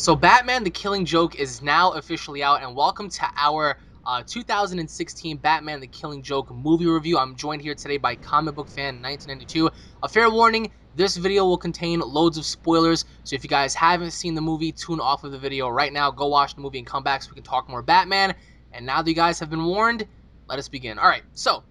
So Batman: The Killing Joke is now officially out, and welcome to our 2016 Batman: The Killing Joke movie review. I'm joined here today by Comic Book Fan 1992. A fair warning: this video will contain loads of spoilers, so if you guys haven't seen the movie, tune off of the video right now. Go watch the movie and come back so we can talk more Batman. And now that you guys have been warned, let us begin. All right, so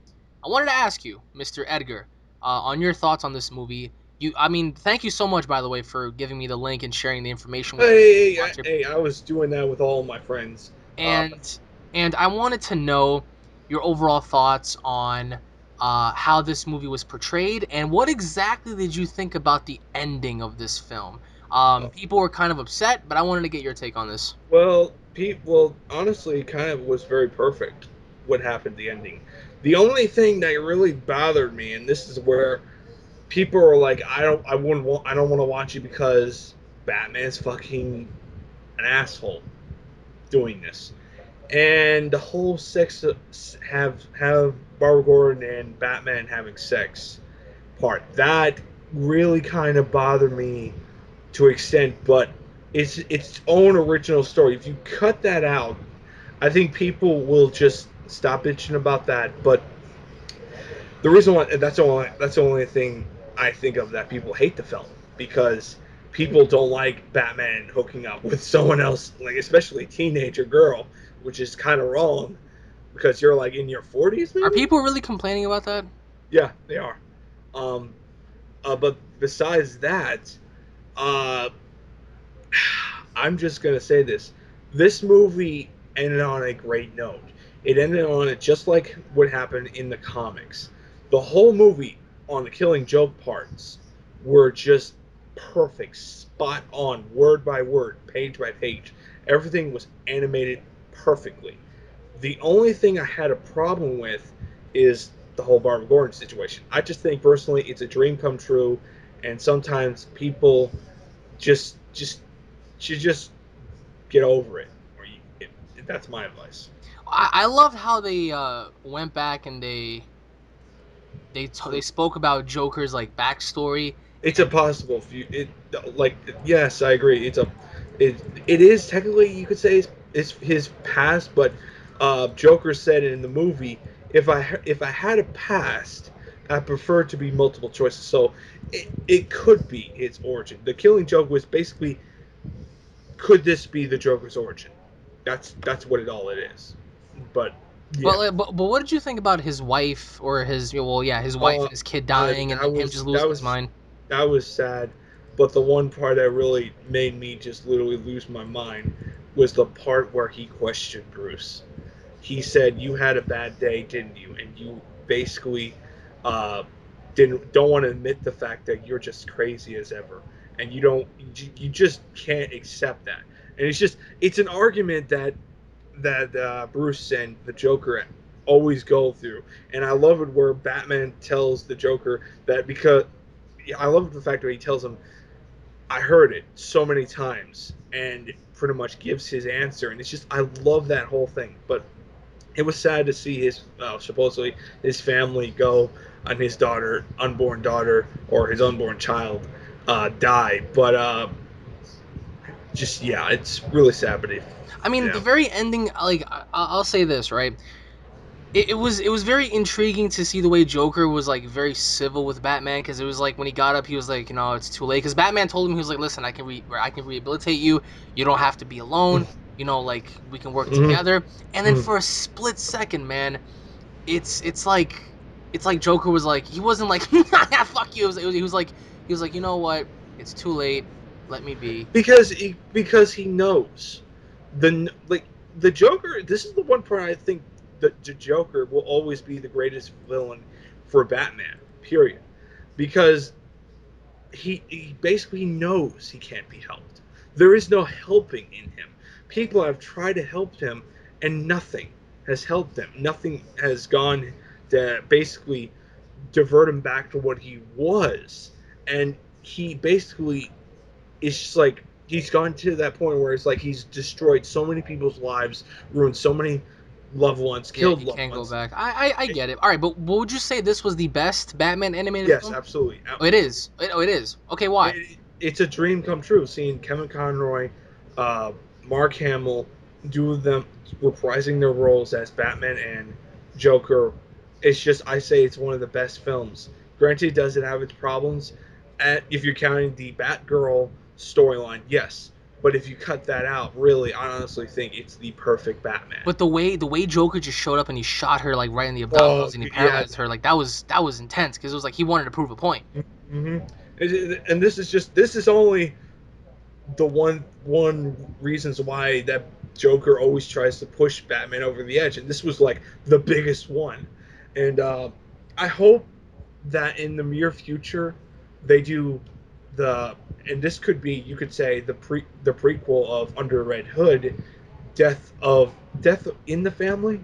I wanted to ask you, Mr. Edgar, on your thoughts on this movie. Thank you so much, by the way, for giving me the link and sharing the information with me. Watch it. I was doing that with all my friends. And I wanted to know your overall thoughts on how this movie was portrayed, and what exactly did you think about the ending of this film? People were kind of upset, but I wanted to get your take on this. Honestly, it kind of was very perfect what happened. The ending. The only thing that really bothered me, and this is where people are like, I don't want to watch it because Batman's fucking an asshole doing this, and the whole sex have Barbara Gordon and Batman having sex part that really kind of bothered me to an extent, but it's its own original story. If you cut that out, I think people will just stop bitching about that. But the reason why that's the only thing I think of that people hate the film, because people don't like Batman hooking up with someone else, like especially a teenager girl, which is kind of wrong because you're like in your 40s Are maybe. people really complaining about that? Yeah, they are. Um, but besides that, uh, I'm just gonna say this: this movie ended on a great note. It ended on it just like what happened in the comics. The whole movie on the Killing Joke parts were just perfect, spot on, word by word, page by page. Everything was animated perfectly. The only thing I had a problem with is the whole Barbara Gordon situation. I just think personally it's a dream come true, and sometimes people just should just get over it. That's my advice. I loved how they went back and they spoke about Joker's like backstory. It's a And possible it like yes, I agree. It is technically you could say it's his past, but Joker said in the movie, if I had a past, I prefer to be multiple choices. So it could be its origin. The Killing Joke was basically, could this be the Joker's origin? That's what it all it is. But But, yeah, but what did you think about his wife, or his, well, yeah, his wife and his kid dying, and then him just losing his mind? that was sad. But the one part that really made me just literally lose my mind was the part where he questioned Bruce. He said, "You had a bad day, didn't you?" And you basically uh, didn't don't want to admit the fact that you're just crazy as ever, and you just can't accept that. And it's an argument that Bruce and the Joker always go through, and I love it where Batman tells the Joker that, because I love the fact that he tells him, "I heard it so many times," and pretty much gives his answer, and it's just I love that whole thing. But it was sad to see his supposedly his family go, and his unborn daughter, or his unborn child, die. But just yeah, it's really sad. But I mean, the yeah, very ending, like I'll say this, right? It was very intriguing to see the way Joker was like very civil with Batman, because it was like when he got up, he was like, it's too late. Because Batman told him, he was like, listen, I can rehabilitate you. You don't have to be alone. Like we can work mm-hmm. together. And then Mm-hmm. for a split second, man, it's like Joker was like, he wasn't like fuck you. He was like, you know what? It's too late. Let me be. Because he knows the Joker. This is the one part I think that the Joker will always be the greatest villain for Batman. Period. Because he basically knows he can't be helped. There is no helping in him. People have tried to help him, and nothing has helped him. Nothing has gone to basically divert him back to what he was. And he basically, it's just like he's gone to that point where it's like he's destroyed so many people's lives, ruined so many loved ones, Yeah, killed he loved can't go ones. back. I get it. All right, but would you say this was the best Batman animated Yes, film? absolutely. Oh, it is. Oh, it is. Okay, why? It's a dream come true seeing Kevin Conroy uh, Mark Hamill do them reprising their roles as Batman and Joker. It's just I say it's one of the best films. Granted, does it have its problems? If you're counting the Batgirl storyline, yes. But if you cut that out, really, I honestly think it's the perfect Batman. But the way Joker just showed up and he shot her like right in the Oh abdominals and he yeah. paralyzed her, like that was intense because it was like he wanted to prove a point. Mm-hmm. And this is only the one reasons why that Joker always tries to push Batman over the edge, and this was like the biggest one. And I hope that in the near future they do the and this could be you could say the prequel of Under Red Hood, Death in the Family,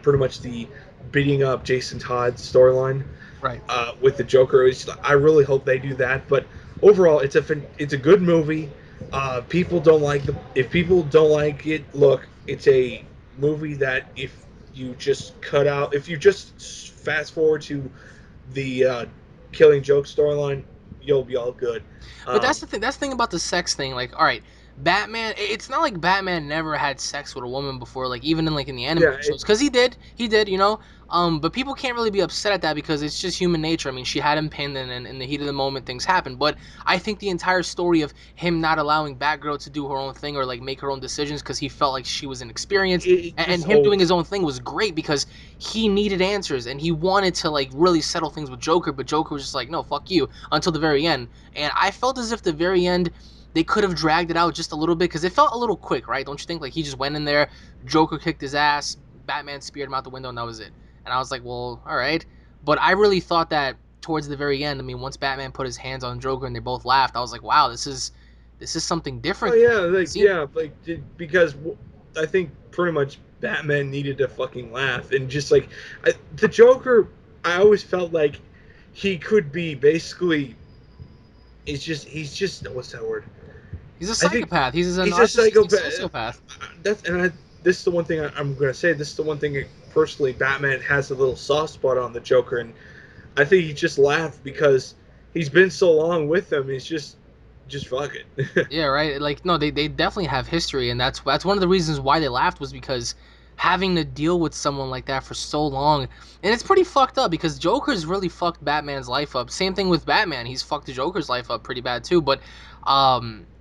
pretty much the beating up Jason Todd storyline Right. with the Joker. I really hope they do that. But overall, it's a good movie. People don't like the if people don't like it. Look, it's a movie that if you just fast forward to the Killing Joke storyline, you'll be all good. But that's Um, the thing. That's the thing about the sex thing. Like, all right, Batman. It's not like Batman never had sex with a woman before. Like, even in like in the yeah, animated shows, because he did, you know. But people can't really be upset at that because it's just human nature. I mean, she had him pinned, and in the heat of the moment, things happen. But I think the entire story of him not allowing Batgirl to do her own thing or like make her own decisions because he felt like she was inexperienced, it and just him doing always his own thing was great because he needed answers and he wanted to like really settle things with Joker. But Joker was just like, no, fuck you, until the very end. And I felt as if the very end they could have dragged it out just a little bit because it felt a little quick, right? Don't you think? Like he just went in there, Joker kicked his ass, Batman speared him out the window, and that was it. And I was like, well, all right. But I really thought that towards the very end, I mean, once Batman put his hands on Joker and they both laughed, I was like, wow, this is something oh different than yeah, what we've like seen. yeah, like because I think pretty much Batman needed to fucking laugh, and just like the Joker, I always felt like he could be basically. He's just what's that word? He's a I think psychopath. He's a he's a narcissistic psychopath. sociopath. That's and I, this is the one thing I'm gonna say. This is the one thing personally, Batman has a little soft spot on the Joker, and I think he just laughed because he's been so long with him. He's just fuck it. Yeah, right. Like no, they definitely have history, and that's one of the reasons why they laughed was because having to deal with someone like that for so long, and it's pretty fucked up because Joker's really fucked Batman's life up. Same thing with Batman, he's fucked the Joker's life up pretty bad too. But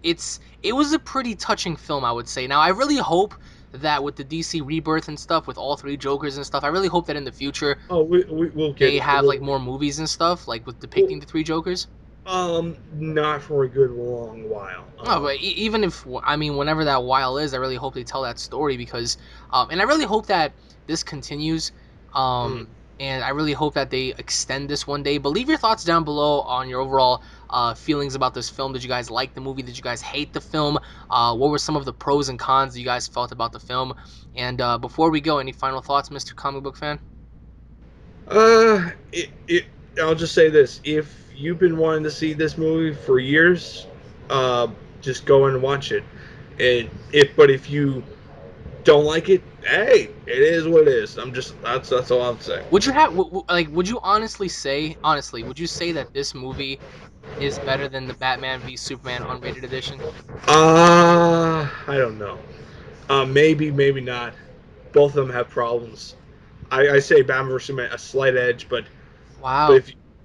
it was a pretty touching film, I would say. Now I really hope that with the DC rebirth and stuff, with all three Jokers and stuff, I really hope that in the future Oh, we'll get they it. have like more movies and stuff, like with We'll, depicting the three Jokers. not for a good long while. No, but even if I mean, whenever that while is, I really hope they tell that story because, and I really hope that this continues, Mm. and I really hope that they extend this one day. But leave your thoughts down below on your overall feelings about this film. Did you guys like the movie? Did you guys hate the film? What were some of the pros and cons that you guys felt about the film? And before we go, any final thoughts, Mr. Comic Book Fan? I'll just say this: if you've been wanting to see this movie for years, uh, just go and watch it. But if you don't like it, hey, it is what it is. That's all I'm saying. Would you have like? Would you honestly, would you say that this movie is better than the Batman v Superman unrated edition? I don't know. Maybe, maybe not. Both of them have problems. I say Batman vs Superman a slight edge, but Wow.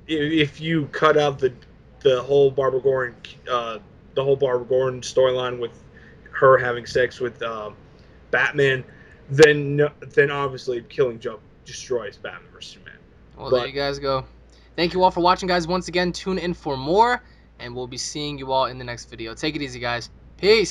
if you cut out the whole Barbara Gordon uh, the whole Barbara Gordon storyline with her having sex with Batman, then obviously Killing Joke destroys Batman vs Superman. Well, there But you guys go. Thank you all for watching, guys. Once again, tune in for more, and we'll be seeing you all in the next video. Take it easy, guys. Peace.